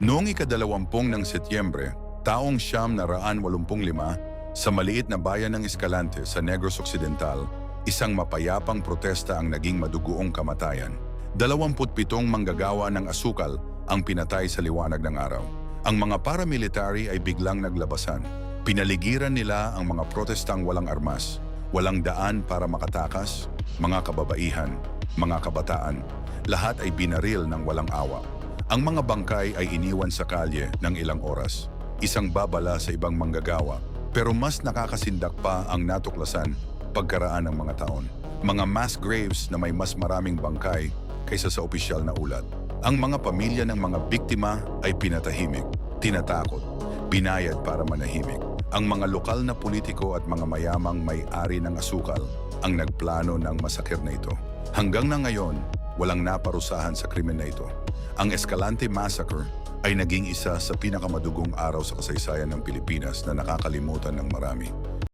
Noong ika-20 ng Setyembre, taong 1985, sa maliit na bayan ng Escalante sa Negros Occidental, isang mapayapang protesta ang naging madugoong kamatayan. 27 manggagawa ng asukal ang pinatay sa liwanag ng araw. Ang mga paramilitary ay biglang naglabasan. Pinaligiran nila ang mga protestang walang armas, walang daan para makatakas, mga kababaihan, mga kabataan. Lahat ay binaril ng walang awa. Ang mga bangkay ay iniwan sa kalye ng ilang oras. Isang babala sa ibang manggagawa, pero mas nakakasindak pa ang natuklasan pagkaraan ng mga taon. Mga mass graves na may mas maraming bangkay kaysa sa opisyal na ulat. Ang mga pamilya ng mga biktima ay pinatahimik, tinatakot, binayad para manahimik. Ang mga lokal na politiko at mga mayamang may-ari ng asukal ang nagplano ng masakit na ito. Hanggang na ngayon, walang naparusahan sa krimen na ito. Ang Escalante Massacre ay naging isa sa pinakamadugong araw sa kasaysayan ng Pilipinas na nakakalimutan ng marami.